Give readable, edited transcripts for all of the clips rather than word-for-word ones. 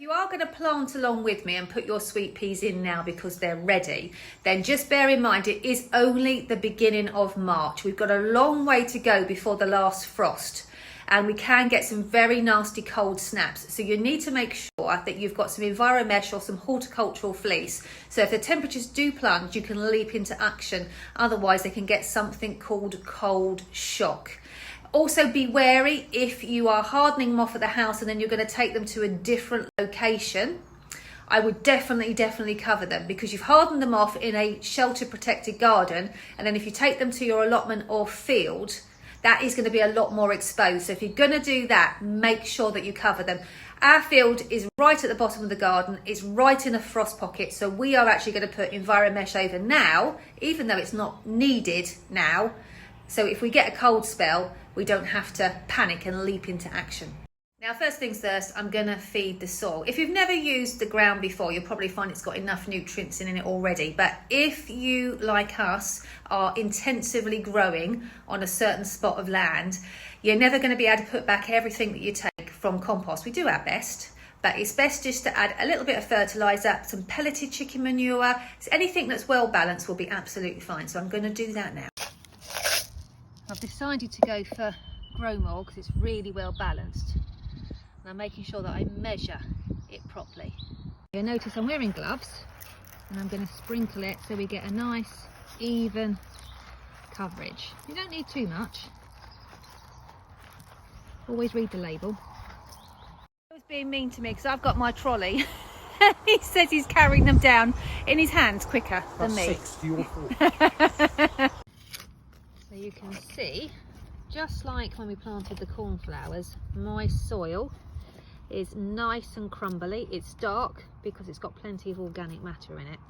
If you are going to plant along with me and put your sweet peas in now because they're ready, then just bear in mind it is only the beginning of March. We've got a long way to go before the last frost, and we can get some very nasty cold snaps. So you need to make sure that you've got some EnviroMesh or some horticultural fleece. So if the temperatures do plunge, you can leap into action. Otherwise, they can get something called cold shock. Also be wary if you are hardening them off at the house and then you're going to take them to a different location. I would definitely cover them, because you've hardened them off in a shelter protected garden, and then if you take them to your allotment or field, that is going to be a lot more exposed. So if you're going to do that, make sure that you cover them. Our field is right at the bottom of the garden. It's right in a frost pocket. So we are actually going to put EnviroMesh over now, even though it's not needed now. So if we get a cold spell, we don't have to panic and leap into action. Now, first things first, I'm going to feed the soil. If you've never used the ground before, you'll probably find it's got enough nutrients in it already. But if you, like us, are intensively growing on a certain spot of land, you're never going to be able to put back everything that you take from compost. We do our best, but it's best just to add a little bit of fertiliser, some pelleted chicken manure. So anything that's well balanced will be absolutely fine. So I'm going to do that now. I've decided to go for grow more because it's really well balanced. And I'm making sure that I measure it properly. You'll notice I'm wearing gloves, and I'm going to sprinkle it so we get a nice even coverage. You don't need too much. Always read the label. He was being mean to me because I've got my trolley. He says he's carrying them down in his hands quicker than me. 6 to your 4. So you can see, just like when we planted the cornflowers, my soil is nice and crumbly. It's dark because it's got plenty of organic matter in it.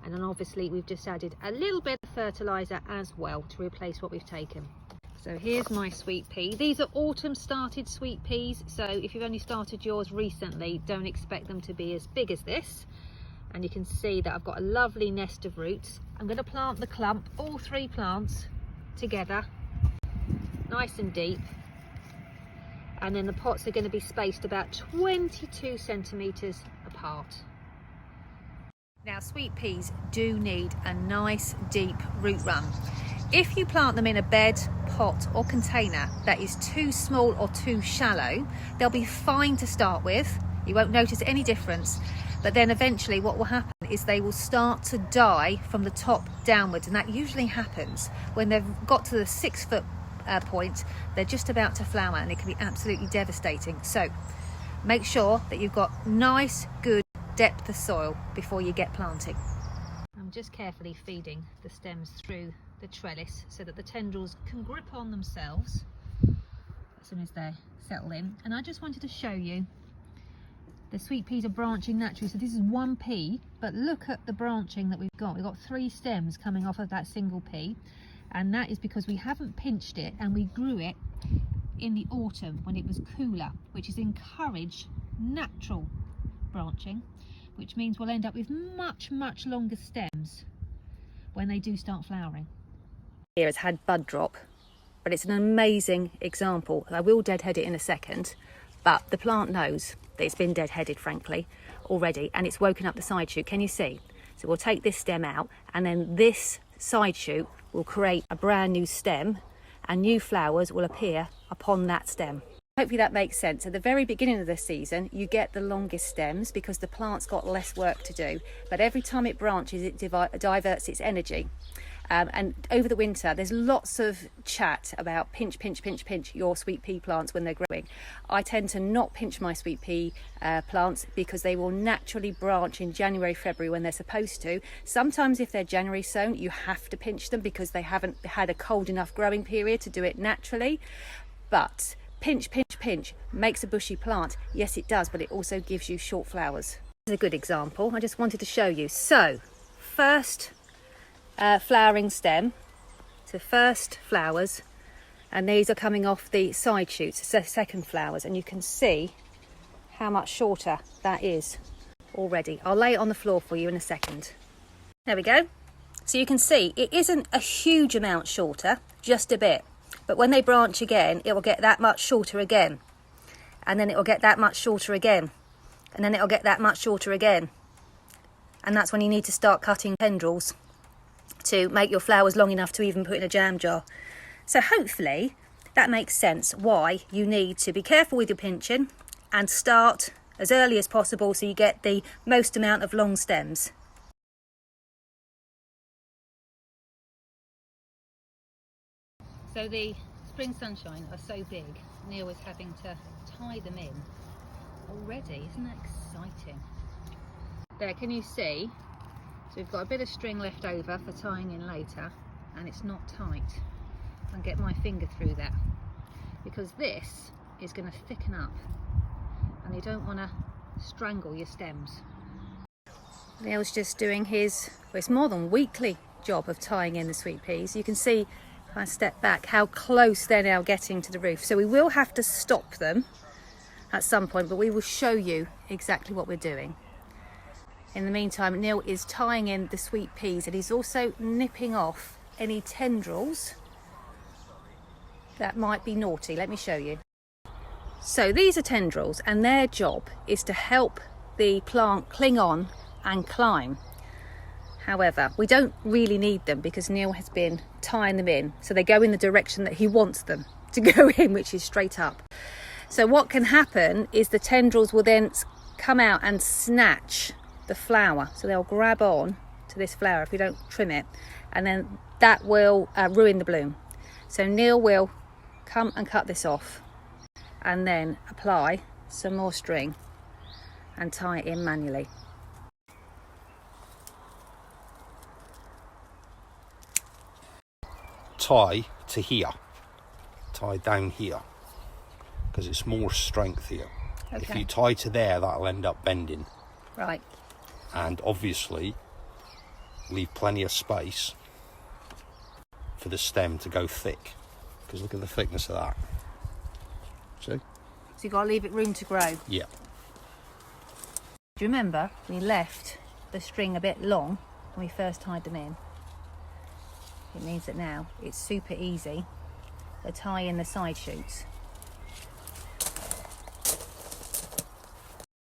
And then obviously we've just added a little bit of fertiliser as well to replace what we've taken. So here's my sweet pea. These are autumn started sweet peas. So if you've only started yours recently, don't expect them to be as big as this. And you can see that I've got a lovely nest of roots. I'm going to plant the clump, all 3 plants together, nice and deep, and then the pots are going to be spaced about 22 centimetres apart. Now, sweet peas do need a nice deep root run. If you plant them in a bed, pot or container that is too small or too shallow, they'll be fine to start with. You won't notice any difference. But then eventually what will happen is they will start to die from the top downwards, and that usually happens when they've got to the 6 foot point. They're just about to flower, and it can be absolutely devastating. So make sure that you've got nice, good depth of soil before you get planting. I'm just carefully feeding the stems through the trellis so that the tendrils can grip on themselves as soon as they settle in. And I just wanted to show you, the sweet peas are branching naturally, so this is one pea, but look at the branching that we've got. We've got 3 stems coming off of that single pea, and that is because we haven't pinched it, and we grew it in the autumn when it was cooler, which has encouraged natural branching, which means we'll end up with much longer stems when they do start flowering. Here has had bud drop, but it's an amazing example. I will deadhead it in a second, but the plant knows that it's been deadheaded, frankly, already, and it's woken up the side shoot. Can you see? So we'll take this stem out, and then this side shoot will create a brand new stem, and new flowers will appear upon that stem. Hopefully that makes sense. At the very beginning of the season, you get the longest stems because the plant's got less work to do, but every time it branches, it diverts its energy. And over the winter, there's lots of chat about pinch your sweet pea plants when they're growing. I tend to not pinch my sweet pea plants because they will naturally branch in January, February when they're supposed to. Sometimes if they're January sown, you have to pinch them because they haven't had a cold enough growing period to do it naturally. But pinch makes a bushy plant. Yes, it does, but it also gives you short flowers. This is a good example. I just wanted to show you. So, first flowering stem, so first flowers, and these are coming off the side shoots, so second flowers, and you can see how much shorter that is already. I'll lay it on the floor for you in a second. There we go. So you can see it isn't a huge amount shorter, just a bit, but when they branch again, it will get that much shorter again, and then it will get that much shorter again. and then it'll get that much shorter again. And that's when you need to start cutting tendrils to make your flowers long enough to even put in a jam jar. So hopefully that makes sense why you need to be careful with your pinching and start as early as possible so you get the most amount of long stems. So the spring sunshine are so big, Neil is having to tie them in already. Isn't that exciting? There, can you see? So we've got a bit of string left over for tying in later, and it's not tight. I can get my finger through that because this is going to thicken up and you don't want to strangle your stems. Neil's just doing his, well, it's more than weekly job of tying in the sweet peas. You can see, if I step back, how close they're now getting to the roof. So we will have to stop them at some point, but we will show you exactly what we're doing. In the meantime, Neil is tying in the sweet peas, and he's also nipping off any tendrils that might be naughty. Let me show you. So these are tendrils, and their job is to help the plant cling on and climb. However, we don't really need them because Neil has been tying them in, so they go in the direction that he wants them to go in, which is straight up. So what can happen is the tendrils will then come out and snatch the flower, so they'll grab on to this flower if we don't trim it, and then that will ruin the bloom. So Neil will come and cut this off and then apply some more string and tie it in manually. Tie to here, tie down here, because it's more strength here. Okay. If you tie to there, that'll end up bending. Right. And obviously leave plenty of space for the stem to go thick, because look at the thickness of that. See? So you've got to leave it room to grow. Yeah. Do you remember we left the string a bit long when we first tied them in? It means that now it's super easy to tie in the side shoots.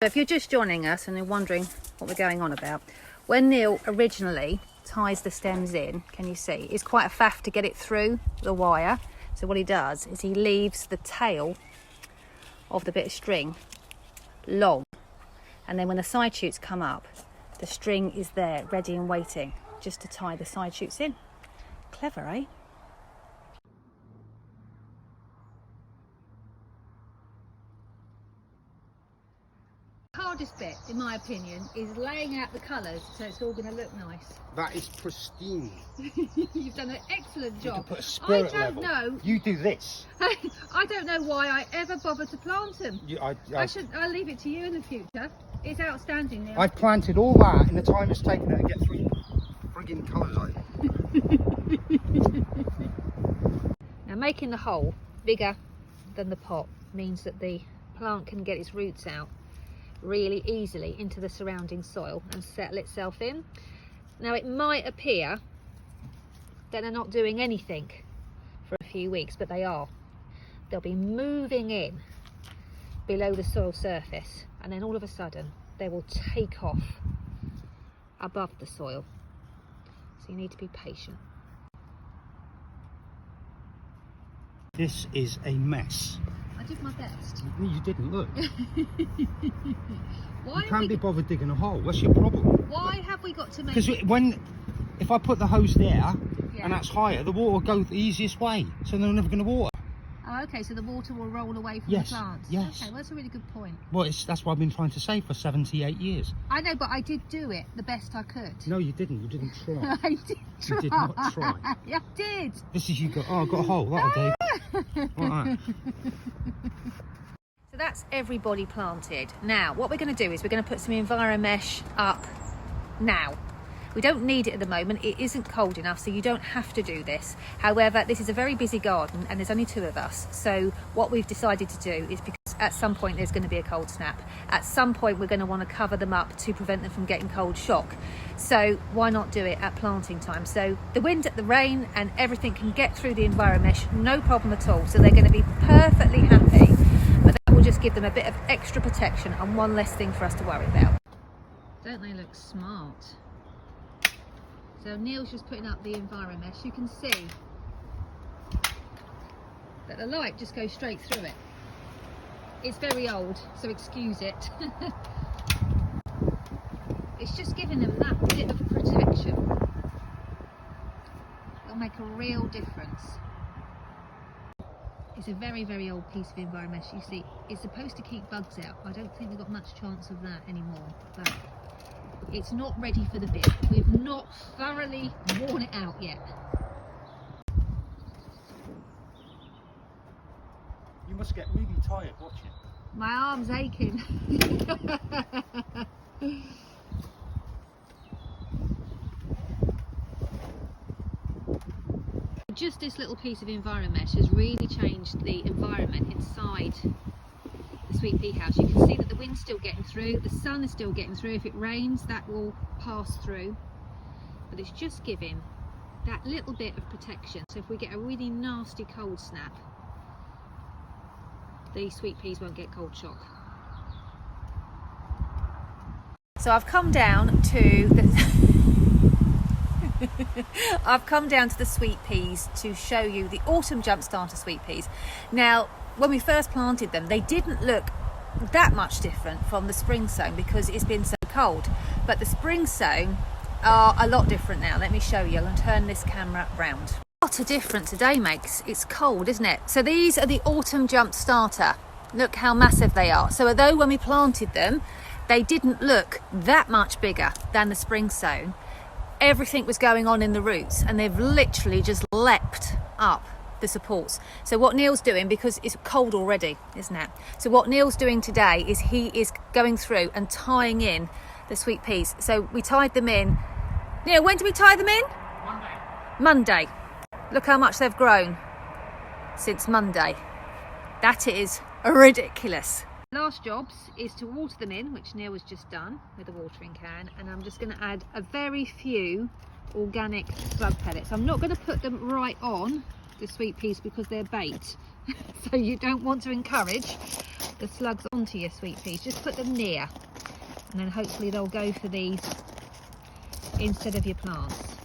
So if you're just joining us and you're wondering what we're going on about, when Neil originally ties the stems in, can you see, it's quite a faff to get it through the wire. So what he does is he leaves the tail of the bit of string long, and then when the side shoots come up, the string is there ready and waiting just to tie the side shoots in. Clever, eh? The hardest bit, in my opinion, is laying out the colours so it's all going to look nice. That is pristine. You've done an excellent job. You can put a spirit I don't level. know. You do this. I don't know why I ever bother to plant them. I'll leave it to you in the future. It's outstanding now. I've planted all that in the time it's taken to get 3 frigging colours out. Now making the hole bigger than the pot means that the plant can get its roots out really easily into the surrounding soil and settle itself in. Now it might appear that they're not doing anything for a few weeks, but they are. They'll be moving in below the soil surface, and then all of a sudden they will take off above the soil. So you need to be patient. This is a mess. I did my best. You didn't, look. Why You can't be bothered digging a hole. What's your problem? Why have we got to make Because it? if I put the hose there Yeah. and that's higher, the water will go the easiest way, so they're never going to water. Oh, okay, so the water will roll away from Yes, the plants. yes. Okay, well, that's a really good point. Well, that's what I've been trying to say for 78 years. I know, but I did do it the best I could. No, you didn't. You didn't try. I did try. You did not try. I did. This is you go, oh, I've got a hole. That'll do. Like that. So that's everybody planted. Now, what we're going to do is we're going to put some EnviroMesh up now. We don't need it at the moment. It isn't cold enough, so you don't have to do this. However, this is a very busy garden and there's only 2 of us. So what we've decided to do is, because at some point there's going to be a cold snap. At some point we're going to want to cover them up to prevent them from getting cold shock. So why not do it at planting time? So the wind, the rain and everything can get through the EnviroMesh, no problem at all. So they're going to be perfectly happy. But that will just just give them a bit of extra protection and one less thing for us to worry about. Don't they look smart? So Neil's just putting up the EnviroMesh. You can see that the light just goes straight through it. It's very old, so excuse it. It's just giving them that bit of protection. It'll make a real difference. It's a very, very old piece of EnviroMesh. You see, it's supposed to keep bugs out. I don't think we've got much chance of that anymore, but it's not ready for the bin. We've not thoroughly worn it out yet. You must get really tired watching. My arm's aching. Just this little piece of EnviroMesh has really changed the environment inside the sweet pea house. You can see that the wind's still getting through, the sun is still getting through. If it rains, that will pass through, but it's just giving that little bit of protection. So if we get a really nasty cold snap, these sweet peas won't get cold shock. So I've come down to the I've come down to the sweet peas to show you the autumn jump starter sweet peas. Now, when we first planted them, they didn't look that much different from the spring sown because it's been so cold, but the spring sown are a lot different now. Let me show you. I'll turn this camera round. What a difference a day makes. It's cold, isn't it? So these are the autumn jump starter. Look how massive they are. So although when we planted them they didn't look that much bigger than the spring sown, everything was going on in the roots and they've literally just leapt up the supports. So what Neil's doing, because it's cold already, isn't it? So what Neil's doing today is he is going through and tying in the sweet peas. So we tied them in. Neil, when did we tie them in? Monday. Look how much they've grown since Monday. That is ridiculous. Last jobs is to water them in, which Neil has just done with a watering can, and I'm just going to add a very few organic slug pellets. I'm not going to put them right on the sweet peas because they're bait. So you don't want to encourage the slugs onto your sweet peas, just put them near and then hopefully they'll go for these instead of your plants.